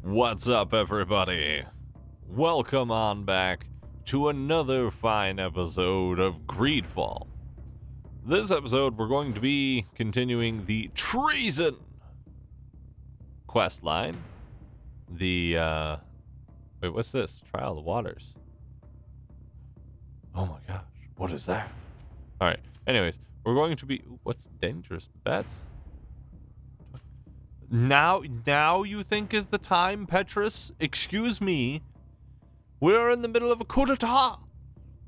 What's up, everybody? Welcome on back to another fine episode of Greedfall. This episode, we're going to be continuing the treason quest line. Wait, what's this? Trial of the Waters. Oh my gosh, what is that? Alright, anyways, we're going to be... What's dangerous? That's... Now you think is the time, Petrus? Excuse me. We're in the middle of a coup d'etat.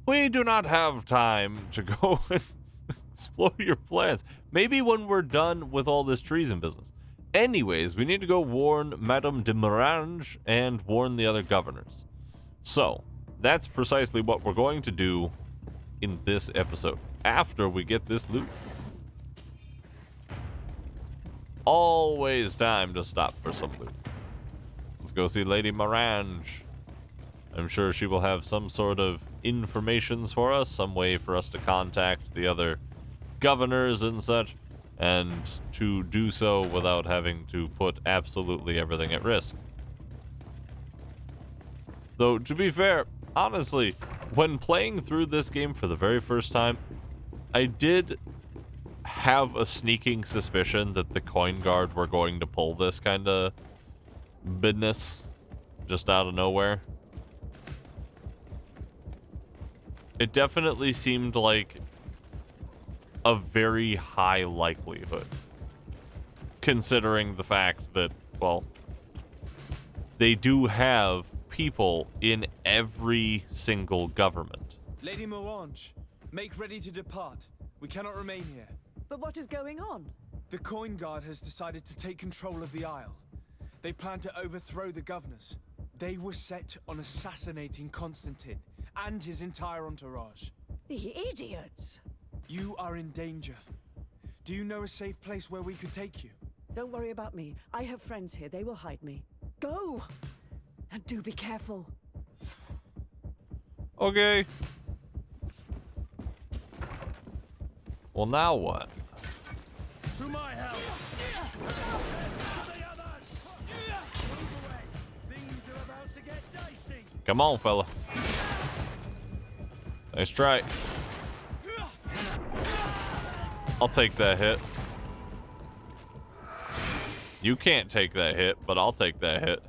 We do not have time to go and explore your plans. Maybe when we're done with all this treason business. Anyways, we need to go warn Madame de Morange and warn the other governors. So, that's precisely what we're going to do in this episode, after we get this loot. Always time to stop for some loot. Let's go see Lady Morange. I'm sure she will have some sort of informations for us, some way for us to contact the other governors and such, and to do so without having to put absolutely everything at risk. Though, to be fair, honestly, when playing through this game for the very first time, I did have a sneaking suspicion that the coin guard were going to pull this kind of business just out of nowhere. It definitely seemed like a very high likelihood, considering the fact that, well, they do have people in every single government. Lady Morange, make ready to depart. We cannot remain here. But what is going on? The coin guard has decided to take control of the Isle. They plan to overthrow the governors. They were set on assassinating Constantine and his entire entourage. The idiots! You are in danger. Do you know a safe place where we could take you? Don't worry about me. I have friends here. They will hide me. Go! And do be careful. Okay. Well, now what? To my help! To the others! Move away! Things are about to get dicey! Come on, fella. Nice try. I'll take that hit. You can't take that hit, but I'll take that hit.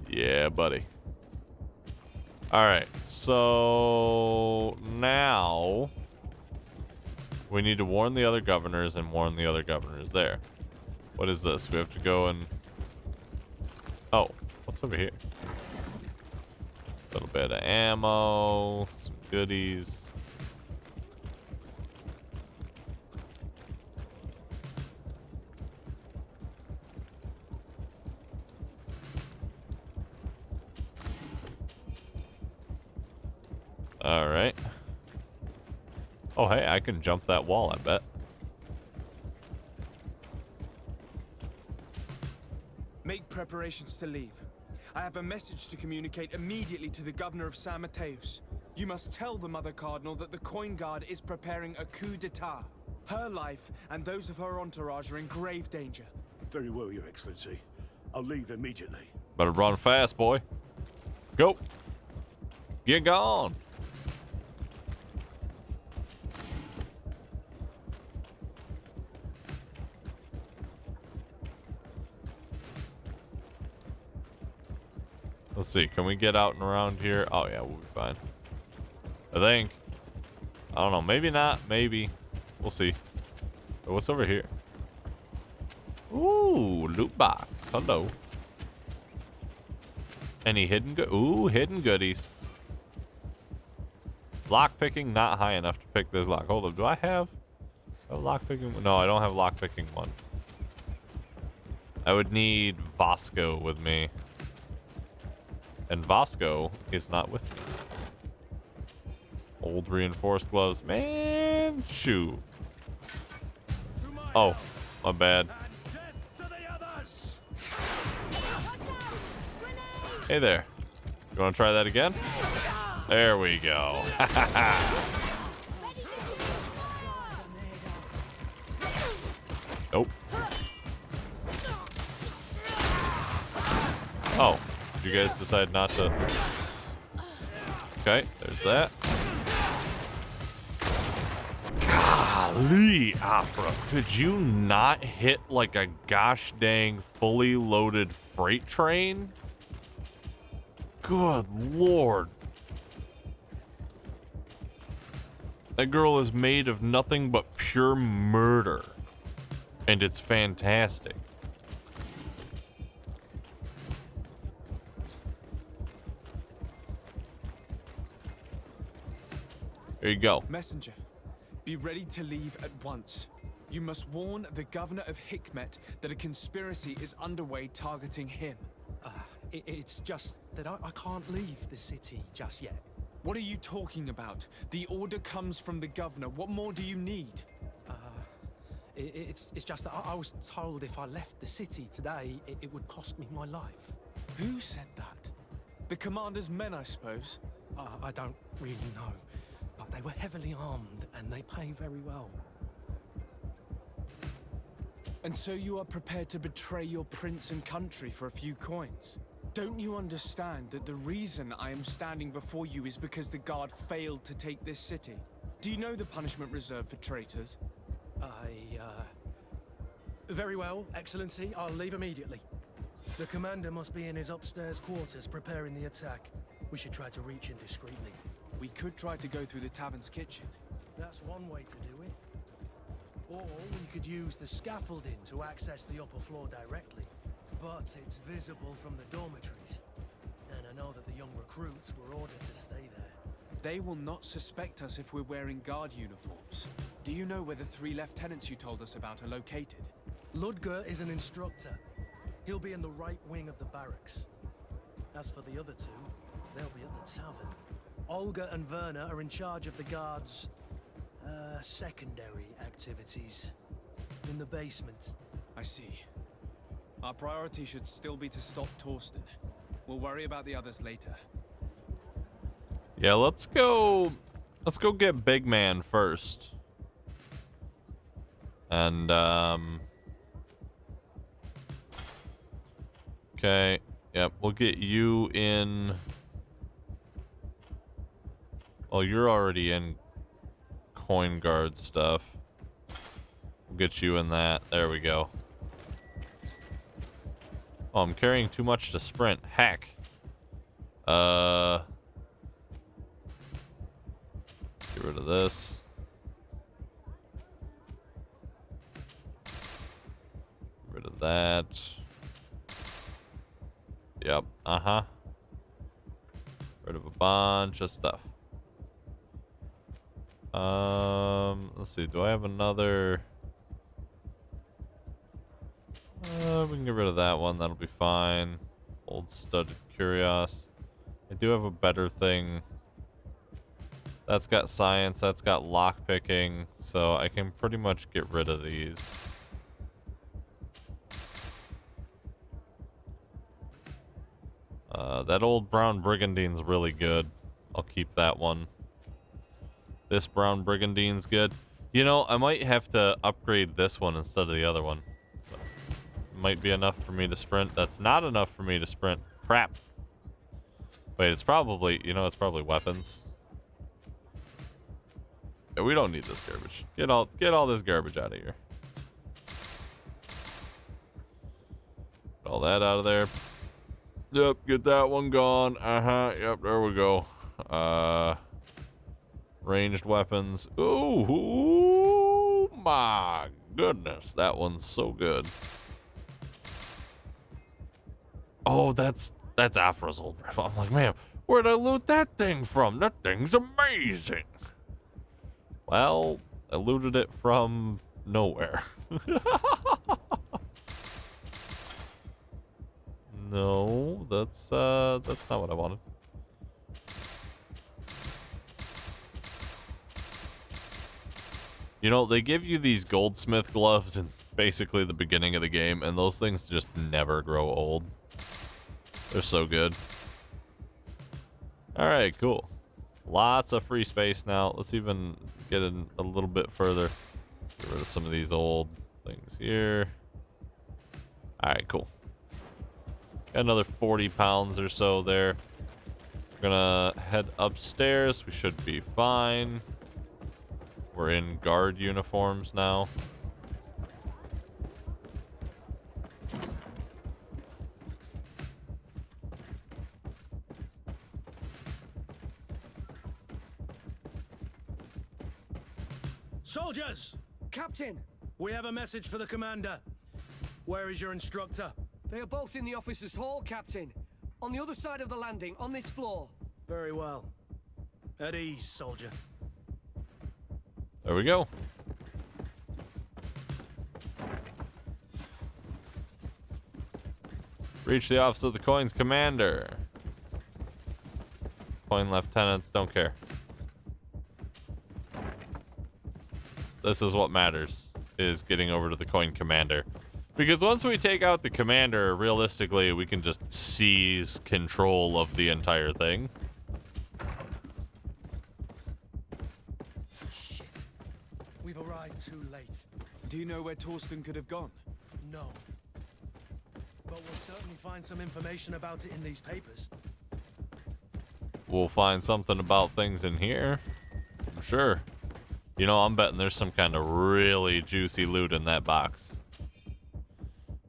Yeah, buddy. Alright, so now we need to warn the other governors and warn the other governors there. What is this? We have to go and... Oh, what's over here? A little bit of ammo, some goodies. Alright. Oh, hey, I can jump that wall, I bet. Make preparations to leave. I have a message to communicate immediately to the governor of San Mateus. You must tell the Mother Cardinal that the coin guard is preparing a coup d'etat. Her life and those of her entourage are in grave danger. Very well, Your Excellency. I'll leave immediately. Better run fast, boy. Go. Get gone. Let's see, can we get out and around here? Oh yeah, we'll be fine. I think. I don't know, maybe not, maybe. We'll see. Oh, what's over here? Ooh, loot box. Hello. Any hidden ooh, hidden goodies. Lock picking not high enough to pick this lock. Hold up, do I have a lock picking? No, I don't have lock picking one. I would need Vasco with me. And Vasco is not with me. Old reinforced gloves. Man, shoot. Oh, my bad. Hey there. You want to try that again? There we go. Nope. Oh, did you guys decide not to? Okay, there's that. Golly, Afra, could you not hit like a gosh dang fully loaded freight train? Good lord. That girl is made of nothing but pure murder. And it's fantastic. There you go. Messenger, be ready to leave at once. You must warn the governor of Hikmet that a conspiracy is underway targeting him. It's just that I can't leave the city just yet. What are you talking about? The order comes from the governor. What more do you need? It's just that I was told if I left the city today, it would cost me my life. Who said that? The commander's men, I suppose. I don't really know, but they were heavily armed and they pay very well. And so you are prepared to betray your prince and country for a few coins? Don't you understand that the reason I am standing before you is because the guard failed to take this city? Do you know the punishment reserved for traitors? Very well, Excellency. I'll leave immediately. The commander must be in his upstairs quarters preparing the attack. We should try to reach him discreetly. We could try to go through the tavern's kitchen. That's one way to do it. Or we could use the scaffolding to access the upper floor directly. But it's visible from the dormitories. And I know that the young recruits were ordered to stay there. They will not suspect us if we're wearing guard uniforms. Do you know where the 3 lieutenants you told us about are located? Ludger is an instructor. He'll be in the right wing of the barracks. As for the other 2, they'll be at the tavern. Olga and Werner are in charge of the guards' secondary activities. In the basement. I see. Our priority should still be to stop Torsten. We'll worry about the others later. Yeah, let's go get Big Man first. And okay, yep, we'll get you in. Well, you're already in coin guard stuff. We'll get you in that. There we go. Oh, I'm carrying too much to sprint. Heck. Get rid of this. Get rid of that. Yep. Rid of a bunch of stuff. Let's see. Do I have another? We can get rid of that one. That'll be fine. Old studded curios. I do have a better thing. That's got science. That's got lockpicking. So I can pretty much get rid of these. That old brown brigandine's really good. I'll keep that one. This brown brigandine's good. You know, I might have to upgrade this one instead of the other one. So, might be enough for me to sprint. That's not enough for me to sprint. Crap. Wait, it's probably, you know, it's probably weapons. Yeah, we don't need this garbage. Get all this garbage out of here. Get all that out of there. Yep, get that one gone. Yep, there we go. Ranged weapons. Ooh, my goodness. That one's so good. Oh, that's Afra's old rifle. I'm like, man, where'd I loot that thing from? That thing's amazing. Well, I looted it from nowhere. No, that's not what I wanted. You know, they give you these goldsmith gloves in basically the beginning of the game, and those things just never grow old. They're so good. Alright, cool. Lots of free space now. Let's even get in a little bit further. Get rid of some of these old things here. Alright, cool. Got another 40 pounds or so there. We're gonna head upstairs. We should be fine. We're in guard uniforms now. Soldiers! Captain! We have a message for the commander. Where is your instructor? They are both in the officers' hall, Captain. On the other side of the landing, on this floor. Very well. At ease, soldier. There we go. Reach the office of the coin's commander. Coin lieutenants don't care. This is what matters, is getting over to the coin commander. Because once we take out the commander, realistically, we can just seize control of the entire thing. Shit. We've arrived too late. Do you know where Torsten could have gone? No. But we'll certainly find some information about it in these papers. We'll find something about things in here. I'm sure. You know, I'm betting there's some kind of really juicy loot in that box.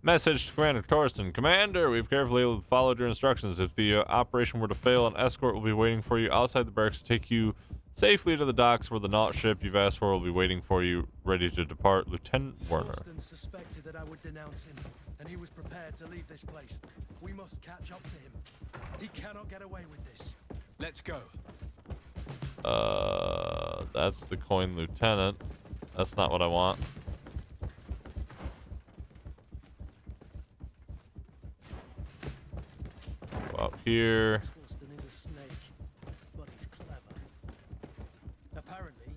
Message to Commander Torsten. Commander, we've carefully followed your instructions. If the operation were to fail, an escort will be waiting for you outside the barracks to take you safely to the docks where the naught ship you've asked for will be waiting for you, ready to depart. Lieutenant Werner. Torsten suspected that I would denounce him, and he was prepared to leave this place. We must catch up to him. He cannot get away with this. Let's go. That's the coin lieutenant. That's not what I want. Go out here. Torsten is a snake, but he's clever. Apparently,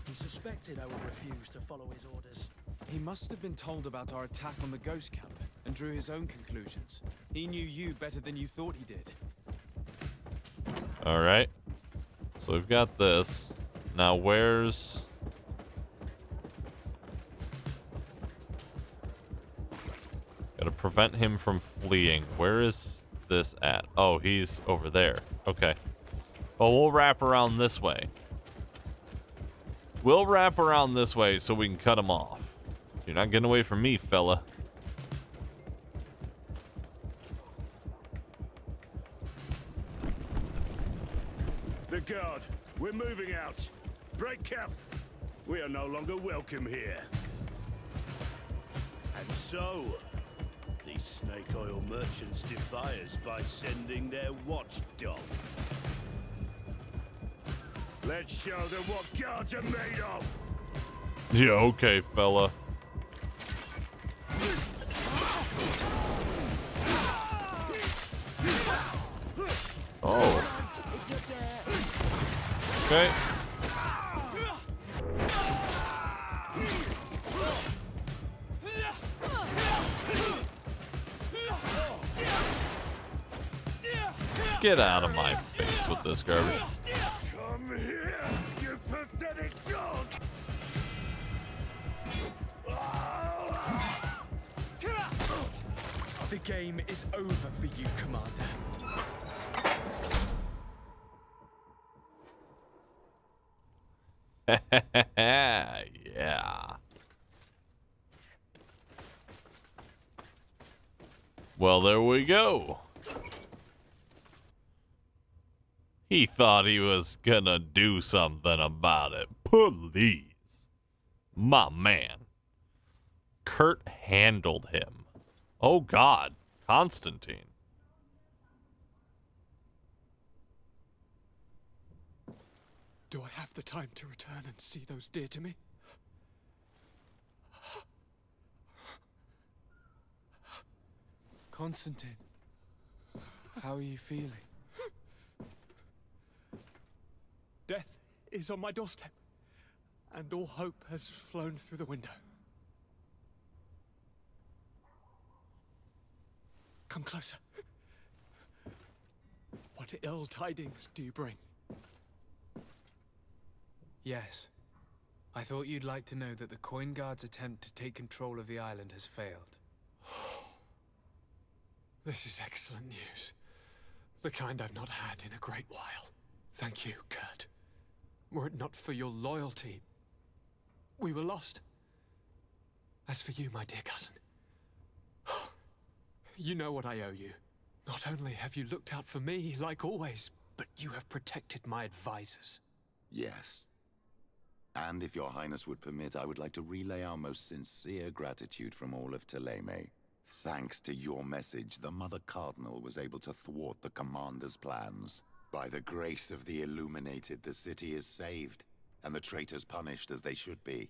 he suspected I would refuse to follow his orders. He must have been told about our attack on the ghost camp and drew his own conclusions. He knew you better than you thought he did. All right. So we've got this. Now where's... Gotta prevent him from fleeing. Where is this at? Oh, he's over there. Okay. Well, we'll wrap around this way. We'll wrap around this way so we can cut him off. You're not getting away from me, fella. The guard, we're moving out. Break camp. We are no longer welcome here. And so, these snake oil merchants defy us by sending their watchdog. Let's show them what guards are made of. Yeah, okay, fella. Oh. Okay. Get out of my face with this garbage. Come here, you pathetic dog! The game is over for you, Commander. Yeah. Well, there we go. He thought he was gonna do something about it. Please. My man. Kurt handled him. Oh, God. Constantine. Do I have the time to return and see those dear to me? Constantine, how are you feeling? Death is on my doorstep, and all hope has flown through the window. Come closer. What ill tidings do you bring? Yes. I thought you'd like to know that the Coin Guard's attempt to take control of the island has failed. This is excellent news. The kind I've not had in a great while. Thank you, Kurt. Were it not for your loyalty, we were lost. As for you, my dear cousin, you know what I owe you. Not only have you looked out for me, like always, but you have protected my advisors. Yes. And if your highness would permit, I would like to relay our most sincere gratitude from all of Thélème. Thanks to your message, the Mother Cardinal was able to thwart the Commander's plans. By the grace of the Illuminated, the city is saved, and the traitors punished as they should be.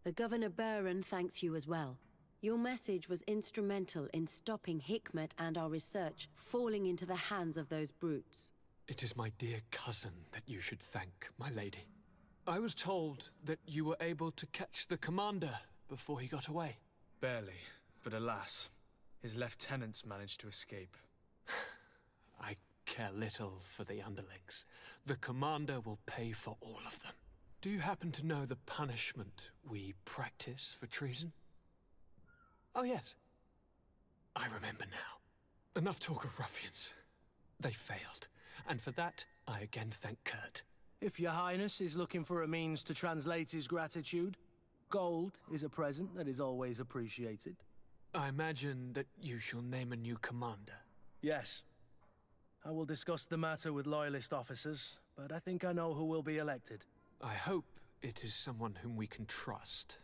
The Governor Baron thanks you as well. Your message was instrumental in stopping Hikmet and our research falling into the hands of those brutes. It is my dear cousin that you should thank, my lady. I was told that you were able to catch the commander before he got away. Barely, but alas, his lieutenants managed to escape. I care little for the underlings. The commander will pay for all of them. Do you happen to know the punishment we practice for treason? Oh yes, I remember now. Enough talk of ruffians. They failed, and for that, I again thank Kurt. If your highness is looking for a means to translate his gratitude, gold is a present that is always appreciated. I imagine that you shall name a new commander. Yes. I will discuss the matter with loyalist officers, but I think I know who will be elected. I hope it is someone whom we can trust.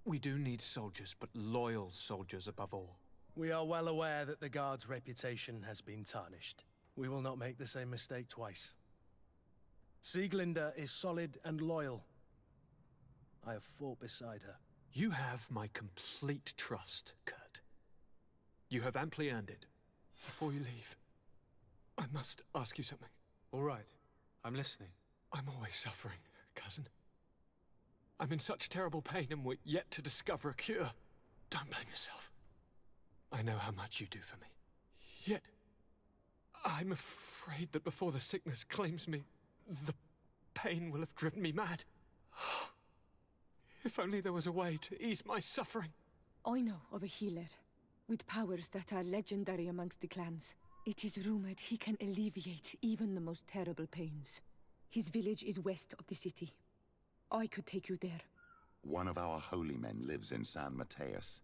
We do need soldiers, but loyal soldiers above all. We are well aware that the Guard's reputation has been tarnished. We will not make the same mistake twice. Sieglinde is solid and loyal. I have fought beside her. You have my complete trust, Kurt. You have amply earned it. Before you leave, I must ask you something. All right, I'm listening. I'm always suffering, cousin. I'm in such terrible pain and we're yet to discover a cure. Don't blame yourself. I know how much you do for me. Yet, I'm afraid that before the sickness claims me, the pain will have driven me mad. If only there was a way to ease my suffering. I know of a healer, with powers that are legendary amongst the clans. It is rumored he can alleviate even the most terrible pains. His village is west of the city. I could take you there. One of our holy men lives in San Mateus.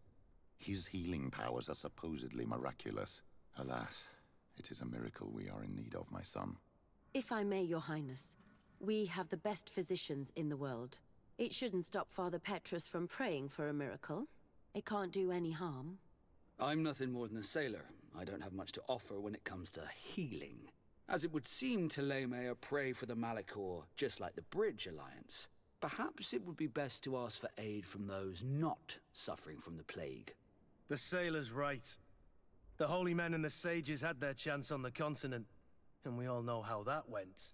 His healing powers are supposedly miraculous. Alas, it is a miracle we are in need of, my son. If I may, your highness, we have the best physicians in the world. It shouldn't stop Father Petrus from praying for a miracle. It can't do any harm. I'm nothing more than a sailor. I don't have much to offer when it comes to healing. As it would seem Thélème are prey for the Malachor, just like the Bridge Alliance. Perhaps it would be best to ask for aid from those not suffering from the plague. The sailor's right. The holy men and the sages had their chance on the continent, and we all know how that went.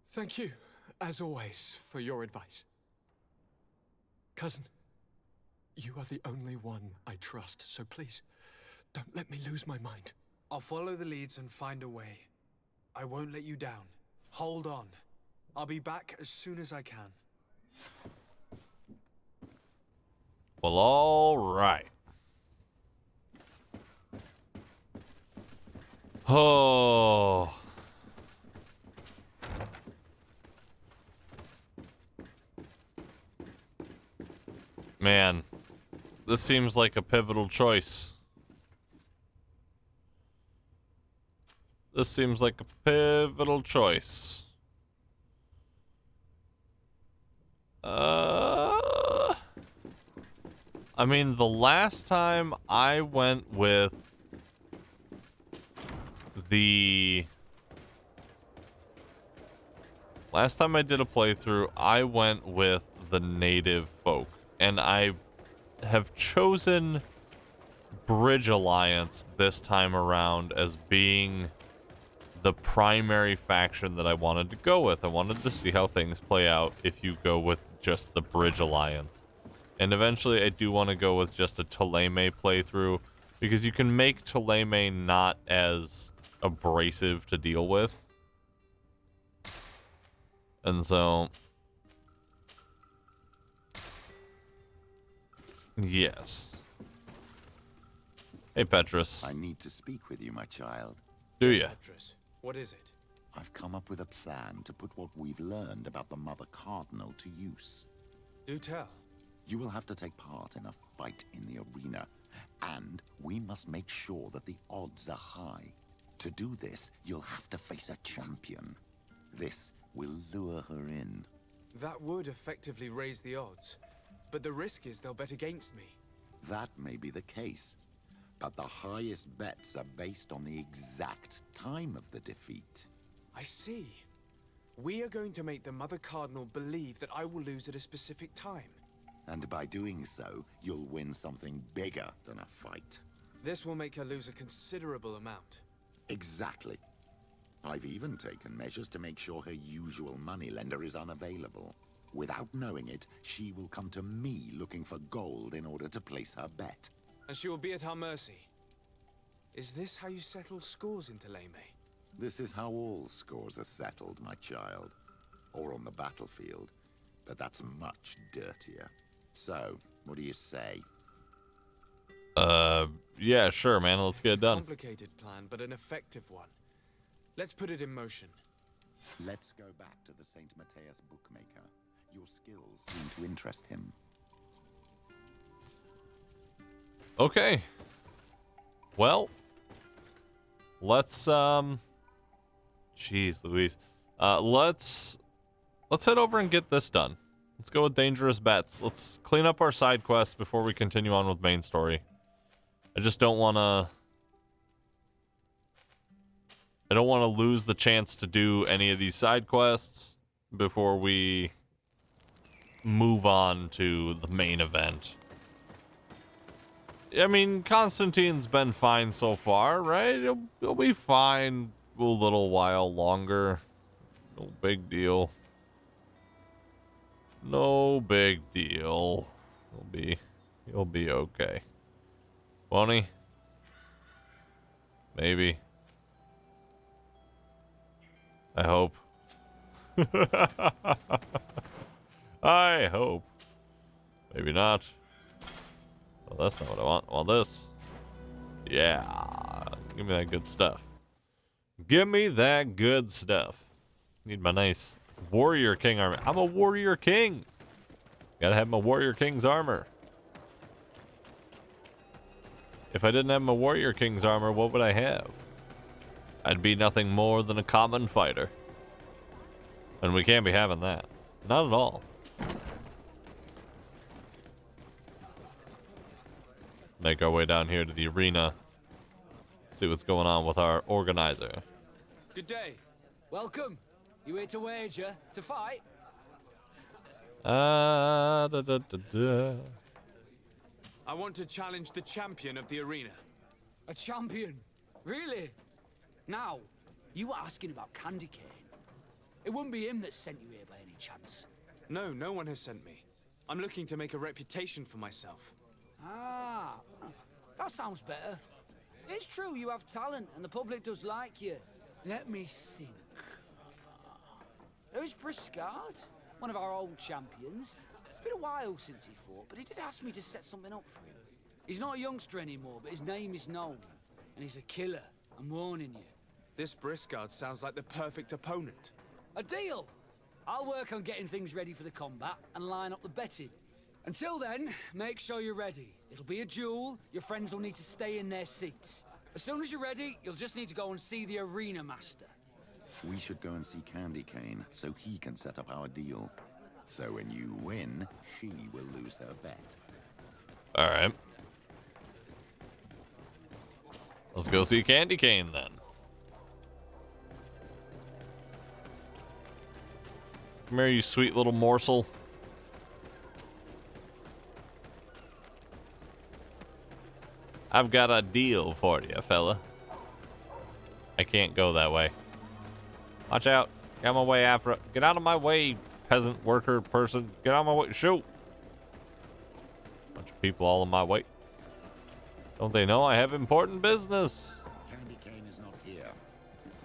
Thank you, as always, for your advice. Cousin, you are the only one I trust, so please, don't let me lose my mind. I'll follow the leads and find a way. I won't let you down. Hold on. I'll be back as soon as I can. Well, all right. Oh. Man, this seems like a pivotal choice. This seems like a pivotal choice. I mean, the last time I went with last time I did a playthrough, I went with the native folk, and I have chosen Bridge Alliance this time around as being the primary faction that I wanted to go with. I wanted to see how things play out if you go with just the Bridge Alliance. And eventually I do want to go with just a Thélème playthrough, because you can make Thélème not as abrasive to deal with. And so, yes. Hey, Petrus. I need to speak with you, my child. Do Yes, ya? Petrus. What is it? I've come up with a plan to put what we've learned about the Mother Cardinal to use. Do tell. You will have to take part in a fight in the arena, and we must make sure that the odds are high. To do this, you'll have to face a champion. This will lure her in. That would effectively raise the odds. But the risk is they'll bet against me. That may be the case, but the highest bets are based on the exact time of the defeat. I see. We are going to make the Mother Cardinal believe that I will lose at a specific time. And by doing so, you'll win something bigger than a fight. This will make her lose a considerable amount. Exactly. I've even taken measures to make sure her usual moneylender is unavailable. Without knowing it, she will come to me looking for gold in order to place her bet. And she will be at our mercy. Is this how you settle scores in Thélème? This is how all scores are settled, my child. Or on the battlefield. But that's much dirtier. So, what do you say? Yeah, sure, man. Let's get it done. It's a complicated plan, but an effective one. Let's put it in motion. Let's go back to the St. Matthias bookmaker. Your skills seem to interest him. Okay. Well, let's jeez Louise. Let's head over and get this done. Let's go with dangerous bets. Let's clean up our side quests before we continue on with main story. I just don't want to lose the chance to do any of these side quests before we move on to the main event. I mean, Constantine's been fine so far, right? He'll be fine a little while longer. No big deal. No big deal. He'll be okay. Won't he? Maybe. I hope. I hope. Maybe not. Well, that's not what I want. I want this. Yeah. Give me that good stuff. Give me that good stuff. Need my nice Warrior King armor. I'm a Warrior King. Gotta have my Warrior King's armor. If I didn't have my Warrior King's armor, what would I have? I'd be nothing more than a common fighter. And we can't be having that. Not at all. Make our way down here to the arena. See what's going on with our organizer. Good day. Welcome. You here to wager? To fight? I want to challenge the champion of the arena. A champion? Really? Now, you were asking about Candy Cane. It wouldn't be him that sent you here by any chance. No, no one has sent me. I'm looking to make a reputation for myself. Ah, that sounds better. It's true you have talent and the public does like you. Let me think. There's Briscard, one of our old champions. It's been a while since he fought, but he did ask me to set something up for him. He's not a youngster anymore, but his name is known. And he's a killer, I'm warning you. This Briscard sounds like the perfect opponent. A deal! I'll work on getting things ready for the combat and line up the betting. Until then, make sure you're ready. It'll be a duel. Your friends will need to stay in their seats. As soon as you're ready, you'll just need to go and see the arena master. We should go and see Candy Cane so he can set up our deal. So when you win, she will lose her bet. All right. Let's go see Candy Cane then. Come here, you sweet little morsel. I've got a deal for you, fella. I can't go that way. Watch out. Get out of my way, Afra. Get out of my way, peasant worker person. Get out of my way. Shoot. Bunch of people all in my way. Don't they know I have important business? Candy Cane is not here.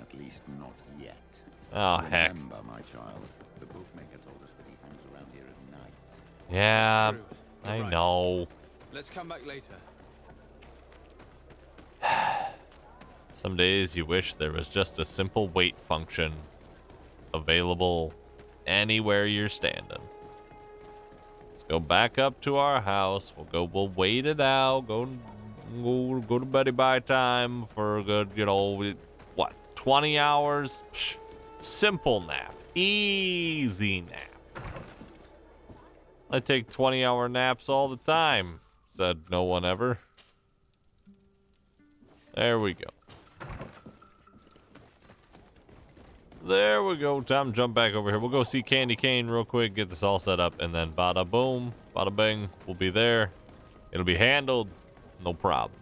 At least not yet. Oh, heck. Remember, my child, the bookmaker told us that he hangs around here at night. Yeah, That's true. You're I right. know. Let's come back later. Some days you wish there was just a simple wait function available anywhere you're standing. Let's go back up to our house. We'll wait it out. Go to Betty by time for a good, 20 hours? Psh, simple nap. Easy nap. I take 20-hour naps all the time, said no one ever. There we go. There we go. Time to jump back over here. We'll go see Candy Cane real quick, get this all set up, and then bada boom, bada bing, we'll be there. It'll be handled. No problems.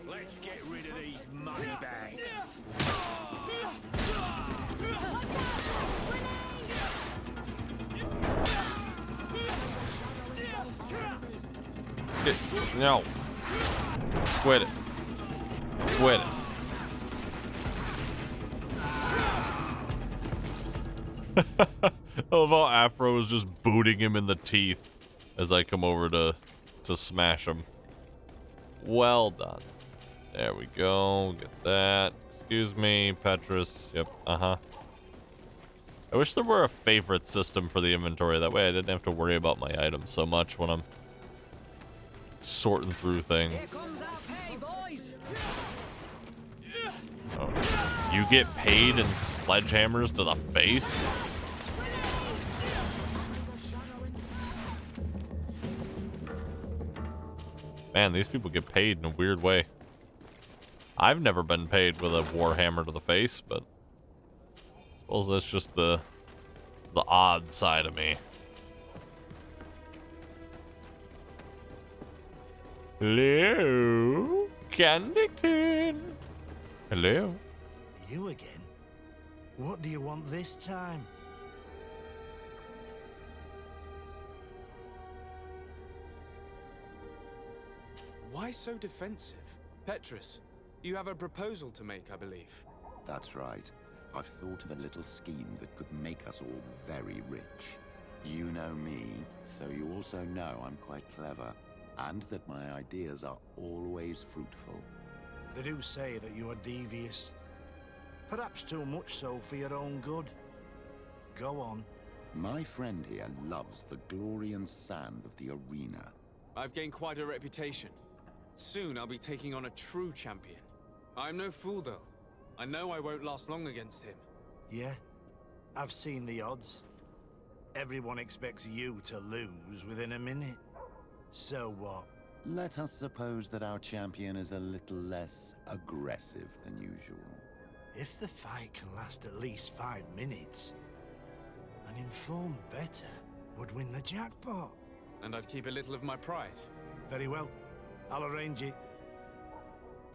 Let's get rid of these money bags. No. Quit it. Quit it. I love how Afro is just booting him in the teeth as I come over to smash him. Well done. There we go. Get that. Excuse me, Petrus. Yep. Uh-huh. I wish there were a favorite system for the inventory. That way I didn't have to worry about my items so much when I'm sorting through things. Here comes our pay, boys. Oh. You get paid in sledgehammers to the face? Man, these people get paid in a weird way. I've never been paid with a warhammer to the face, but I suppose that's just the odd side of me. Hello, Candy Cane. Hello. You again? What do you want this time? Why so defensive? Petrus, you have a proposal to make, I believe. That's right. I've thought of a little scheme that could make us all very rich. You know me, so you also know I'm quite clever, and that my ideas are always fruitful. They do say that you are devious. Perhaps too much so for your own good. Go on. My friend here loves the glory and sand of the arena. I've gained quite a reputation. Soon I'll be taking on a true champion. I'm no fool, though. I know I won't last long against him. Yeah? I've seen the odds. Everyone expects you to lose within a minute. So what? Let us suppose that our champion is a little less aggressive than usual. If the fight can last at least 5 minutes, an informed bettor would win the jackpot. And I'd keep a little of my pride. Very well. I'll arrange it.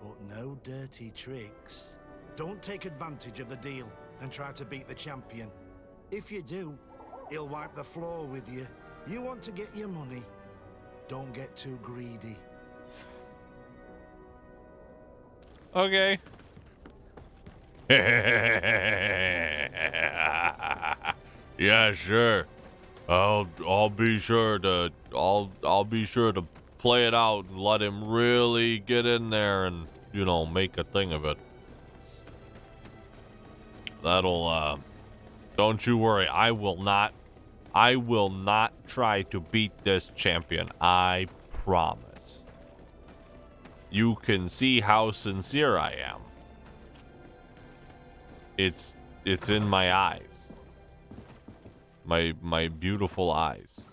But no dirty tricks. Don't take advantage of the deal and try to beat the champion. If you do, he'll wipe the floor with you. You want to get your money. Don't get too greedy. Okay. Yeah, sure. I'll be sure to play it out and let him really get in there and, make a thing of it. That'll don't you worry. I will not try to beat this champion. I promise. You can see how sincere I am. It's in my eyes. My beautiful eyes.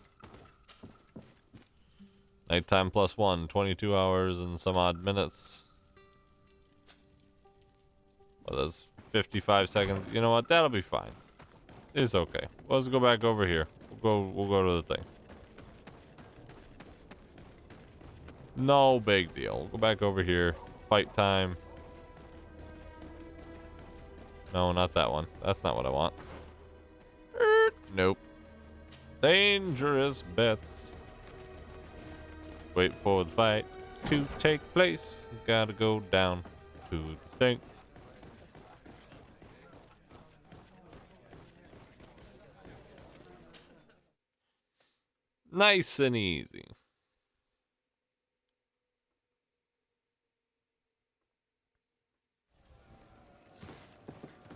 Nighttime +1, 22 hours and some odd minutes. Well, that's 55 seconds. You know what? That'll be fine. It's okay. Let's go back over here. We'll go to the thing. No big deal. We'll go back over here. Fight time. No, not that one. That's not what I want. Nope. Dangerous bets. Wait for the fight to take place. Gotta go down to the thing. Nice and easy.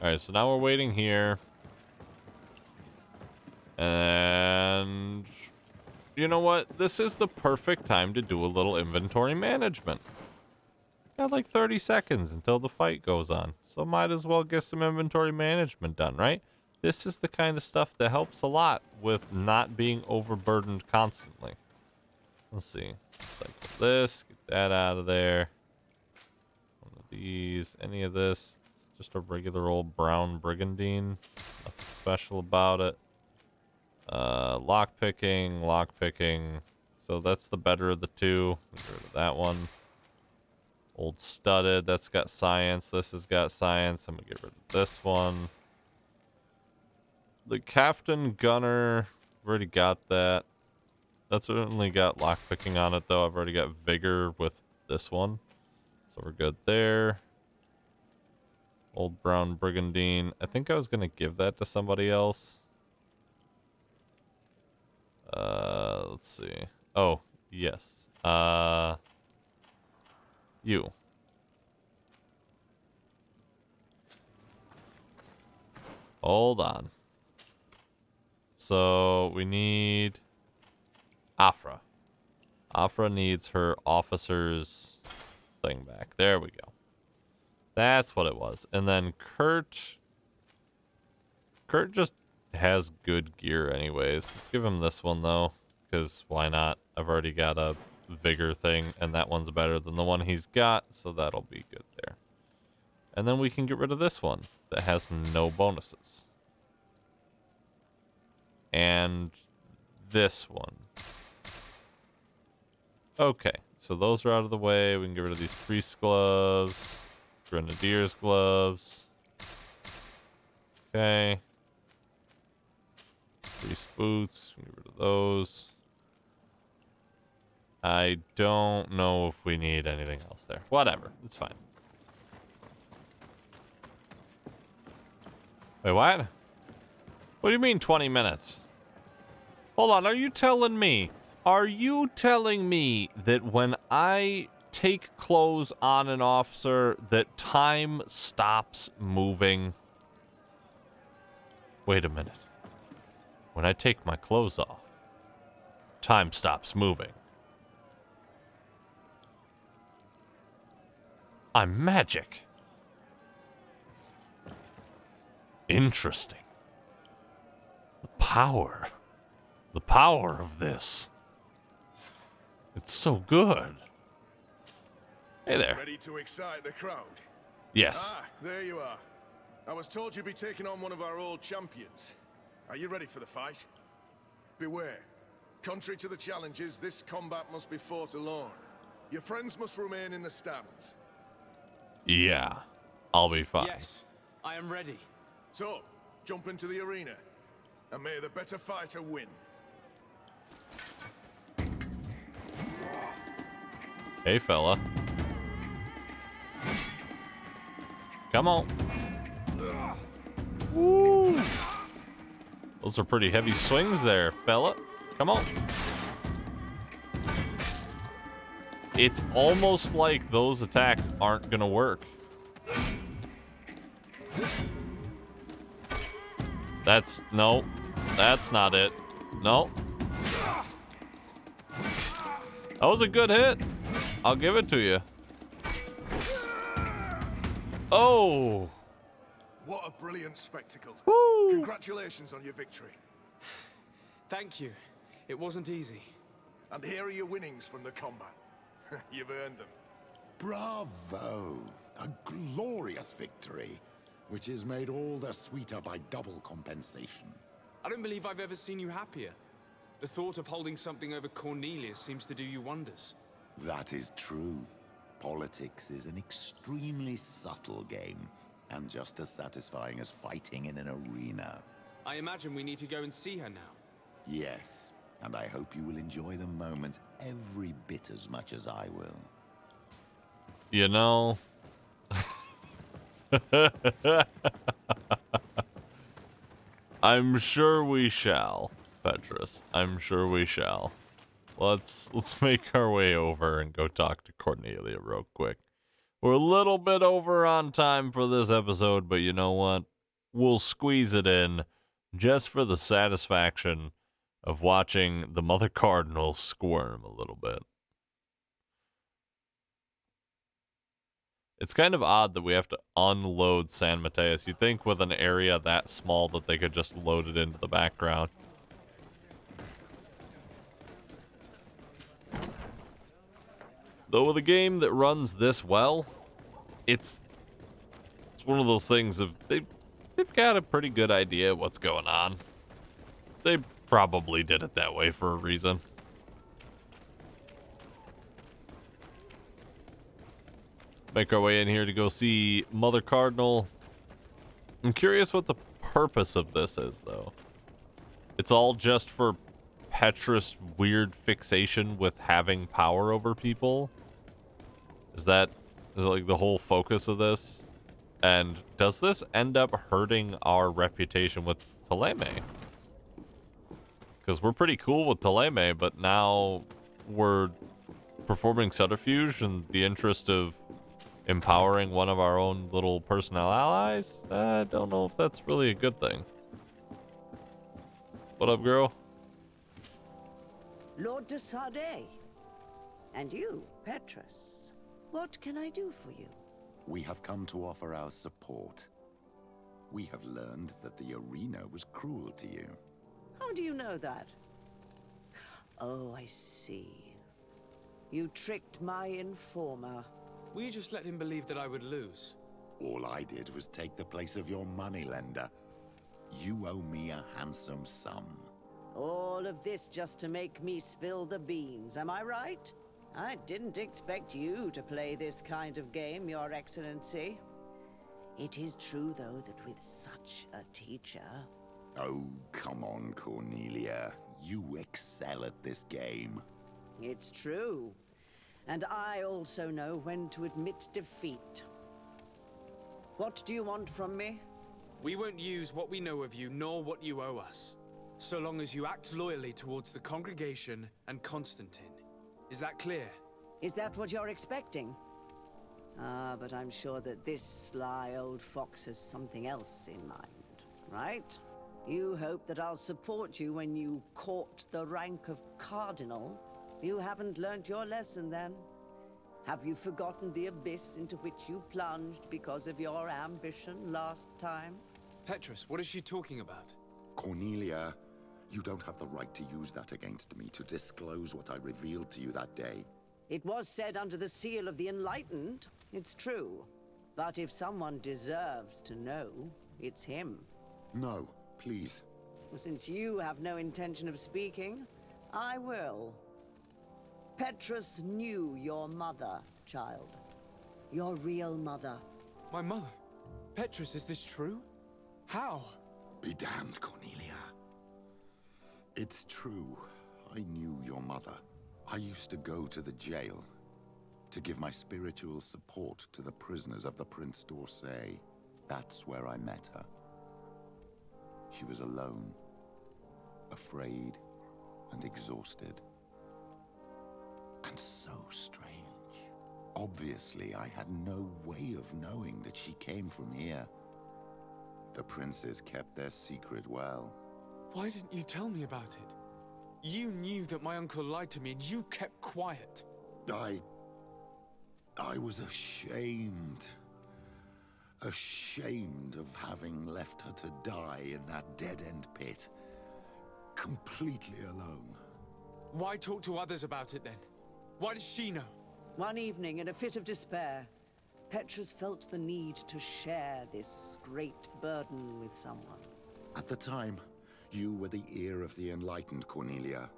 Alright, so now we're waiting here. And you know what? This is the perfect time to do a little inventory management. Got like 30 seconds until the fight goes on. So might as well get some inventory management done, right? This is the kind of stuff that helps a lot with not being overburdened constantly. Let's see. Cycle this. Get that out of there. One of these. Any of this. It's just a regular old brown brigandine. Nothing special about it. Lockpicking. So that's the better of the two. Get rid of that one. Old studded. That's got science. This has got science. I'm going to get rid of this one. The Captain Gunner. I've already got that. That's only got lockpicking on it, though. I've already got vigor with this one. So we're good there. Old brown brigandine. I think I was going to give that to somebody else. Let's see. Oh, yes. You. Hold on. So we need Afra. Afra needs her officer's thing back. There we go. That's what it was. And then Kurt just has good gear anyways. Let's give him this one though, because why not? I've already got a vigor thing, and that one's better than the one he's got, so that'll be good there. And then we can get rid of this one that has no bonuses. And this one. Okay, so those are out of the way. We can get rid of these priest gloves, grenadier's gloves. Okay. Priest boots, we can get rid of those. I don't know if we need anything else there. Whatever, it's fine. Wait, what? What do you mean 20 minutes? Hold on, are you telling me that when I take clothes on an officer that time stops moving? Wait a minute. When I take my clothes off, time stops moving. I'm magic. Interesting. The power of this. It's so good. Hey there. Ready to excite the crowd? Yes. Ah, there you are. I was told you'd be taking on one of our old champions. Are you ready for the fight? Beware. Contrary to the challenges, this combat must be fought alone. Your friends must remain in the stands. Yeah, I'll be fine. Yes, I am ready. So, jump into the arena, and may the better fighter win. Hey, fella. Come on. Woo. Those are pretty heavy swings there, fella. Come on. It's almost like those attacks aren't gonna work. No, that's not it. No. That was a good hit. I'll give it to you. Oh. What a brilliant spectacle. Woo. Congratulations on your victory. Thank you. It wasn't easy. And here are your winnings from the combat. You've earned them. Bravo! A glorious victory, which is made all the sweeter by double compensation. I don't believe I've ever seen you happier. The thought of holding something over Cornelius seems to do you wonders. That is true. Politics is an extremely subtle game, and just as satisfying as fighting in an arena. I imagine we need to go and see her now. Yes, and I hope you will enjoy the moment every bit as much as I will. You know. I'm sure we shall. Petrus. I'm sure we shall. Let's make our way over and go talk to Cornelia real quick. We're a little bit over on time for this episode, but you know what? We'll squeeze it in just for the satisfaction of watching the Mother Cardinal squirm a little bit. It's kind of odd that we have to unload San Mateus. You'd think with an area that small that they could just load it into the background. Though with a game that runs this well, it's one of those things of they've got a pretty good idea of what's going on. They probably did it that way for a reason. Make our way in here to go see Mother Cardinal. I'm curious what the purpose of this is, though. It's all just for Petrus' weird fixation with having power over people? Is it like the whole focus of this? And does this end up hurting our reputation with Thélème? Because we're pretty cool with Thélème, but now we're performing subterfuge in the interest of empowering one of our own little personal allies? I don't know if that's really a good thing. What up, girl? Lord de Sardet. And you, Petrus. What can I do for you? We have come to offer our support. We have learned that the arena was cruel to you. How do you know that? Oh, I see. You tricked my informer. Will you just let him believe that I would lose? All I did was take the place of your moneylender. You owe me a handsome sum. All of this just to make me spill the beans, am I right? I didn't expect you to play this kind of game, Your Excellency. It is true, though, that with such a teacher... Oh, come on, Cornelia. You excel at this game. It's true. And I also know when to admit defeat. What do you want from me? We won't use what we know of you, nor what you owe us, so long as you act loyally towards the congregation and Constantine. Is that clear? Is that what you're expecting? Ah, but I'm sure that this sly old fox has something else in mind, right? You hope that I'll support you when you court the rank of cardinal? You haven't learnt your lesson, then? Have you forgotten the abyss into which you plunged because of your ambition last time? Petrus, what is she talking about? Cornelia, you don't have the right to use that against me, to disclose what I revealed to you that day. It was said under the seal of the Enlightened, it's true. But if someone deserves to know, it's him. No, please. Well, since you have no intention of speaking, I will. Petrus knew your mother, child. Your real mother. My mother? Petrus, is this true? How? Be damned, Cornelia. It's true. I knew your mother. I used to go to the jail to give my spiritual support to the prisoners of the Prince d'Orsay. That's where I met her. She was alone, afraid, and exhausted. And so strange. Obviously, I had no way of knowing that she came from here. The princes kept their secret well. Why didn't you tell me about it? You knew that my uncle lied to me and you kept quiet. I was ashamed. Ashamed of having left her to die in that dead-end pit. Completely alone. Why talk to others about it then? Why does she know? One evening, in a fit of despair, Petrus felt the need to share this great burden with someone. At the time, you were the ear of the enlightened, Cornelia.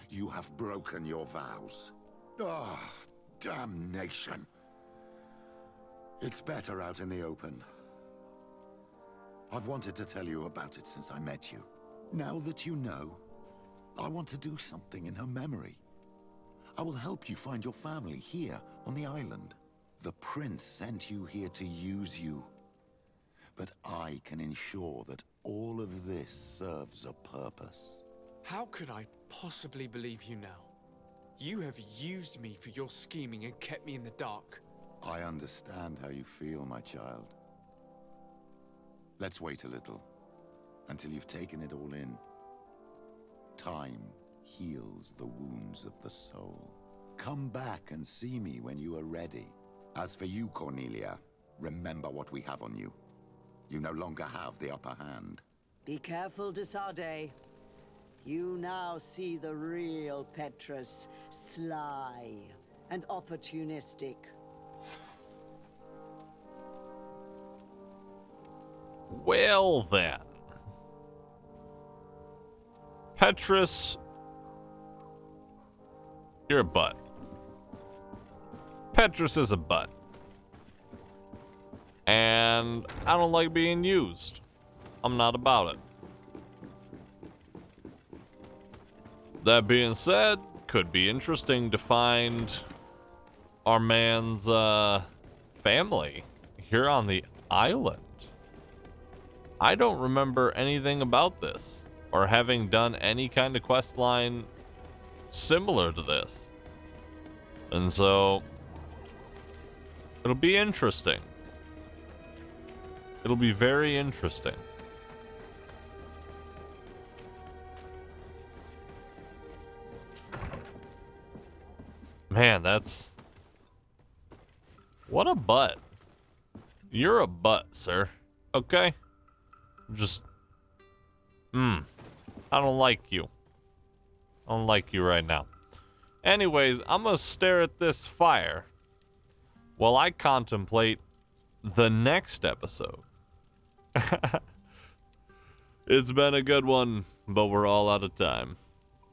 You have broken your vows. Ah, damnation. It's better out in the open. I've wanted to tell you about it since I met you. Now that you know, I want to do something in her memory. I will help you find your family here on the island. The prince sent you here to use you. But I can ensure that all of this serves a purpose. How could I possibly believe you now? You have used me for your scheming and kept me in the dark. I understand how you feel, my child. Let's wait a little, until you've taken it all in. Time heals the wounds of the soul. Come back and see me when you are ready. As for you, Cornelia, remember what we have on you. You no longer have the upper hand. Be careful, de Sardet. You now see the real Petrus, sly and opportunistic. Well then. Petrus, you're a butt. Petrus is a butt. And I don't like being used. I'm not about it. That being said, could be interesting to find our man's family here on the island. I don't remember anything about this or having done any kind of quest line similar to this. And so it'll be interesting. It'll be very interesting. Man, that's... What a butt. You're a butt, sir. Okay? Just... I don't like you. I don't like you right now. Anyways, I'm gonna stare at this fire while I contemplate the next episode. It's been a good one, but we're all out of time.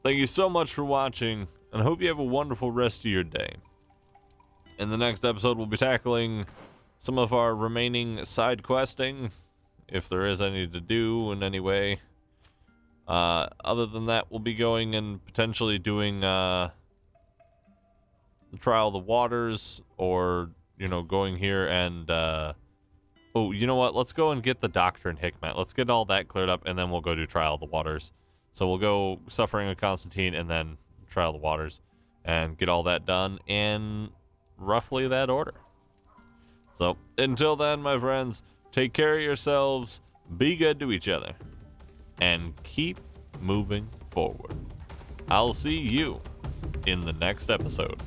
Thank you so much for watching, and I hope you have a wonderful rest of your day. In the next episode, we'll be tackling some of our remaining side questing, if there is any to do in any way. Other than that, we'll be going and potentially doing the Trial of the Waters, or, you know, going here and... oh, you know what? Let's go and get the Doctrine Hikmet. Let's get all that cleared up, and then we'll go do Trial of the Waters. So we'll go Suffering of Constantine and then Trial of the Waters, and get all that done in roughly that order. So until then, my friends, take care of yourselves, be good to each other, and keep moving forward. I'll see you in the next episode.